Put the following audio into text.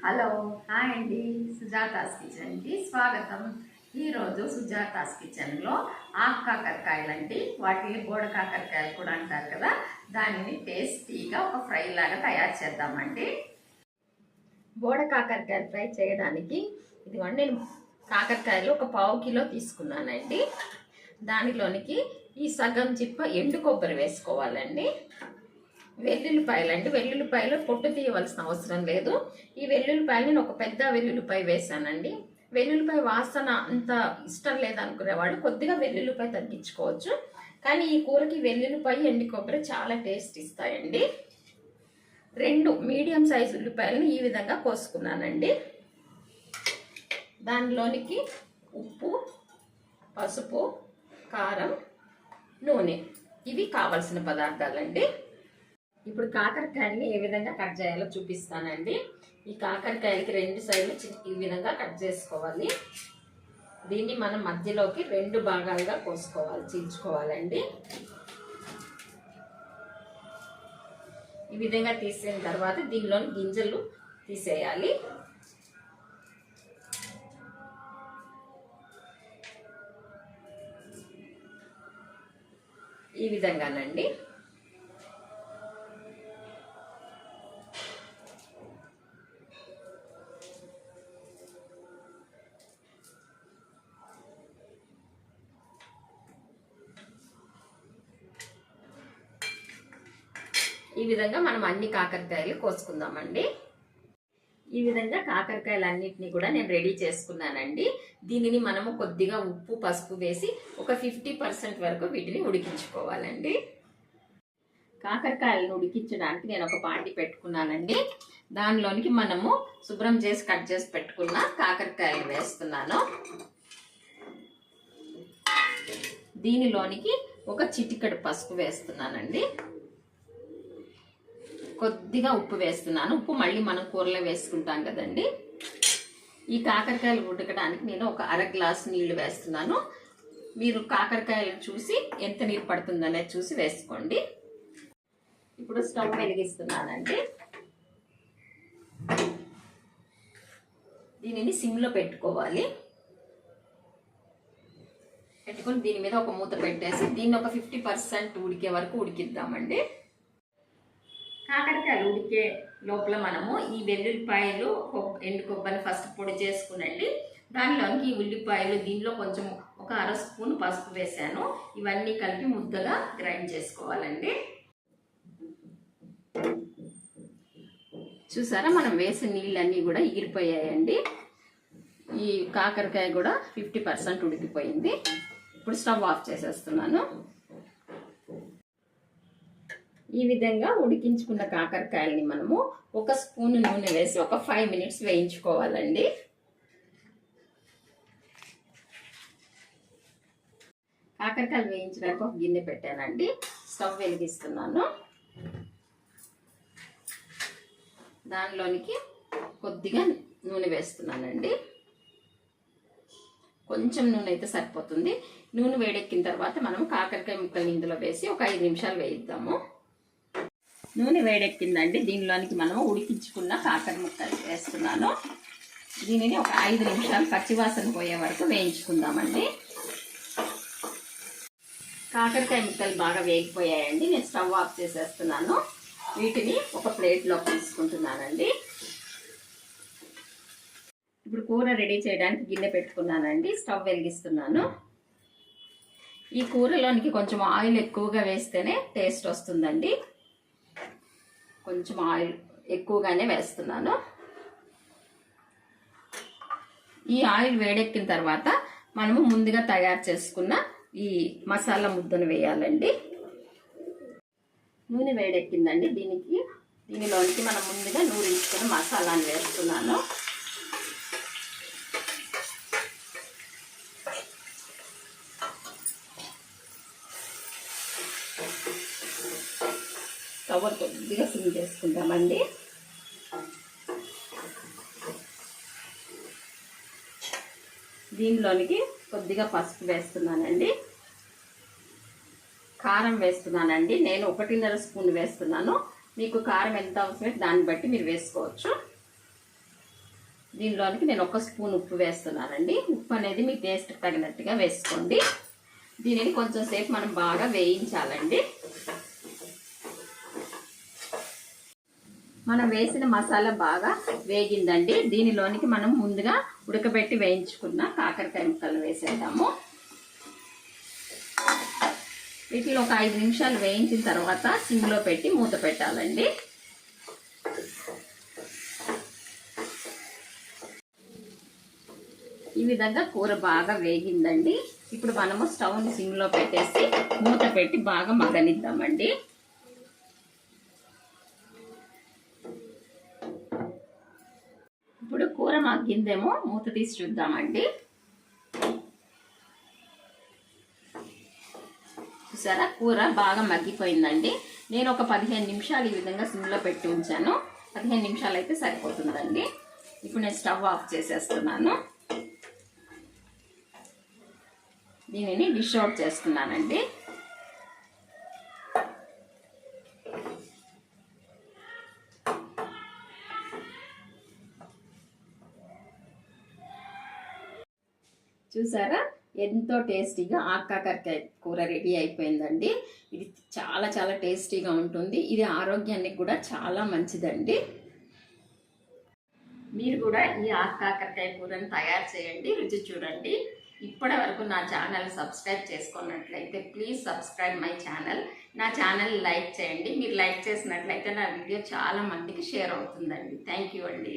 Hello hi అండి, సుజాతాస్ కిచెన్కి స్వాగతం. ఈరోజు సుజాతాస్ కిచెన్లో ఆకు కాకరకాయలండి, వాటిని బోడ కాకరకాయలు కూడా అంటారు కదా, దానిని టేస్టీగా ఒక ఫ్రై లాగా తయారు చేద్దామండి. బోడ కాకరకాయలు ఫ్రై చేయడానికి ఇదిగోండి, నేను కాకరకాయలు ఒక పావు కిలో తీసుకున్నానండి. దానిలోనికి ఈ సగం చిప్ప ఎండు కొబ్బరి వేసుకోవాలండి. వెల్లుల్లిపాయలు పొట్టు తీయవలసిన అవసరం లేదు. ఈ వెల్లుల్లిపాయలు నేను ఒక పెద్ద వెల్లుల్లిపాయ వేసానండి. వెల్లుల్లిపాయ వాసన అంత ఇష్టం లేదనుకునేవాడు కొద్దిగా వెల్లుల్లిపాయ తగ్గించుకోవచ్చు. కానీ ఈ కూరకి వెల్లుల్లిపాయ ఎండు కొబ్బరి చాలా టేస్ట్ ఇస్తాయండి. 2 మీడియం సైజు ఉల్లిపాయలను ఈ విధంగా కోసుకున్నానండి. దానిలోనికి ఉప్పు, పసుపు, కారం, నూనె, ఇవి కావలసిన పదార్థాలండి. ఇప్పుడు కాకరకాయని ఏ విధంగా కట్ చేయాలో చూపిస్తానండి. ఈ కాకరకాయలకి 2 సైడ్లు ఈ విధంగా కట్ చేసుకోవాలి. దీన్ని మనం మధ్యలోకి 2 భాగాలుగా కోసుకోవాలి, చీల్చుకోవాలండి. ఈ విధంగా తీసిన తర్వాత దీనిలోని గింజలు తీసేయాలి. ఈ విధంగానండి. ఈ విధంగా మనం అన్ని కాకరకాయలు కోసుకుందామండి. ఈ విధంగా కాకరకాయలన్నిటిని కూడా నేను రెడీ చేసుకున్నానండి. దీనిని మనము కొద్దిగా ఉప్పు, పసుపు వేసి ఒక 50% వరకు వీటిని ఉడికించుకోవాలండి. కాకరకాయలను ఉడికించడానికి నేను ఒక పాండి పెట్టుకున్నానండి. దానిలోనికి మనము శుభ్రం చేసి కట్ చేసి పెట్టుకున్న కాకరకాయలు వేస్తున్నాను. దీనిలోనికి ఒక చిటికెడు పసుపు వేస్తున్నానండి. కొద్దిగా ఉప్పు వేస్తున్నాను. ఉప్పు మళ్ళీ మనం కూరలో వేసుకుంటాం కదండి. ఈ కాకరకాయలు ఉడకడానికి నేను ఒక 1/2 గ్లాస్ నీళ్లు వేస్తున్నాను. మీరు కాకరకాయలు చూసి ఎంత నీరు పడుతుందనేది చూసి వేసుకోండి. ఇప్పుడు స్టవ్ వెలిగిస్తున్నానండి. దీనిని సిమ్లో పెట్టుకోవాలి. పెట్టుకొని దీని మీద ఒక మూత పెట్టేసి దీన్ని ఒక 50% ఉడికే వరకు ఉడికిద్దామండి. కాకరకాయలు ఉడికే లోపల మనము ఈ వెల్లుల్లిపాయలు, ఎండు కొబ్బరి ఫస్ట్ పొడి చేసుకునండి. దానిలోనికి ఈ ఉల్లిపాయలు, దీనిలో కొంచెం ఒక 1/2 స్పూన్ పసుపు వేసాను. ఇవన్నీ కలిపి ముద్దగా గ్రైండ్ చేసుకోవాలండి. చూసారా, మనం వేసిన నీళ్ళన్నీ కూడా ఎగిరిపోయాయండి. ఈ కాకరకాయ కూడా 50% ఉడికిపోయింది. ఇప్పుడు స్టవ్ ఆఫ్ చేసేస్తున్నాను. ఈ విధంగా ఉడికించుకున్న కాకరకాయలని మనము 1 స్పూన్ నూనె వేసి ఒక 5 మినిట్స్ వేయించుకోవాలండి. కాకరకాయలు వేయించడానికి ఒక గిన్నె పెట్టానండి. స్టవ్ వెలిగిస్తున్నాను. దానిలోనికి కొద్దిగా నూనె వేస్తున్నానండి. కొంచెం నూనె అయితే సరిపోతుంది. నూనె వేడెక్కిన తర్వాత మనం కాకరకాయ ముక్కల్ని ఇందులో వేసి ఒక 5 నిమిషాలు వేయిద్దాము. నూనె వేడెక్కిందండి. దీనిలోనికి మనం ఉడికించుకున్న కాకర ముక్కలు వేస్తున్నాను. దీనిని ఒక 5 నిమిషాలు పచ్చివాసన పోయే వరకు వేయించుకుందామండి. కాకరకాయ ముక్కలు బాగా వేగిపోయాయండి. నేను స్టవ్ ఆఫ్ చేసేస్తున్నాను. వీటిని ఒక ప్లేట్లోకి తీసుకుంటున్నానండి. ఇప్పుడు కూర రెడీ చేయడానికి గిన్నె పెట్టుకున్నానండి. స్టవ్ వెలిగిస్తున్నాను. ఈ కూరలోనికి కొంచెం ఆయిల్ ఎక్కువగా వేస్తేనే టేస్ట్ వస్తుందండి. కొంచెం ఆయిల్ ఎక్కువగానే వేస్తున్నాను. ఈ ఆయిల్ వేడెక్కిన తర్వాత మనము ముందుగా తయారు చేసుకున్న ఈ మసాలా ముద్దను వేయాలండి. నూనె వేడెక్కిందండి. దీనిలోనికి మనం ముందుగా నూరించుకున్న మసాలాను వేస్తున్నాను. స్టవ్ కొద్దిగా సిమ్ చేసుకుంటామండి. దీనిలోనికి కొద్దిగా పసుపు వేస్తున్నానండి. కారం వేస్తున్నానండి. నేను 1.5 స్పూన్ వేస్తున్నాను. మీకు కారం ఎంత అవసరమైతే దాన్ని బట్టి మీరు వేసుకోవచ్చు. దీనిలోనికి నేను 1 స్పూన్ ఉప్పు వేస్తున్నానండి. ఉప్పు అనేది మీ టేస్ట్ తగినట్టుగా వేసుకోండి. దీనిని కొంచెం సేపు మనం బాగా వేయించాలండి. మనం వేసిన మసాలా బాగా వేగిందండి. దీనిలోనికి మనం ముందుగా ఉడకబెట్టి వేయించుకున్న కాకరకాయ ముక్కలు వేసేద్దాము. వీటిలో ఒక 5 నిమిషాలు వేయించిన తర్వాత సిమ్లో పెట్టి మూత పెట్టాలండి. ఈ విధంగా కూర బాగా వేగిందండి. ఇప్పుడు మనము స్టవ్ని సిమ్లో పెట్టేసి మూత పెట్టి బాగా మగ్గనిద్దామండి. ఇప్పుడు కూర మగ్గిందేమో మూత తీసి చూద్దామండి. చూసారా, కూర బాగా మగ్గిపోయిందండి. నేను ఒక 15 నిమిషాలు ఈ విధంగా సిమ్లో పెట్టి ఉంచాను. 15 నిమిషాలు అయితే సరిపోతుందండి. ఇప్పుడు నేను స్టవ్ ఆఫ్ చేసేస్తున్నాను. దీనిని డిష్ అవుట్ చేస్తున్నానండి. చూసారా, ఎంతో టేస్టీగా ఆకాకరకాయ కూర రెడీ అయిపోయిందండి. ఇది చాలా చాలా టేస్టీగా ఉంటుంది. ఇది ఆరోగ్యానికి కూడా చాలా మంచిదండి. మీరు కూడా ఈ ఆకాకరకాయ కూరని తయారు చేయండి, రుచి చూడండి. ఇప్పటి వరకు నా ఛానల్ సబ్స్క్రైబ్ చేసుకున్నట్లయితే ప్లీజ్ సబ్స్క్రైబ్ మై ఛానల్. నా ఛానల్ లైక్ చేయండి. మీరు లైక్ చేసినట్లయితే నా వీడియో చాలా మందికి షేర్ అవుతుందండి. థ్యాంక్ యూ అండి.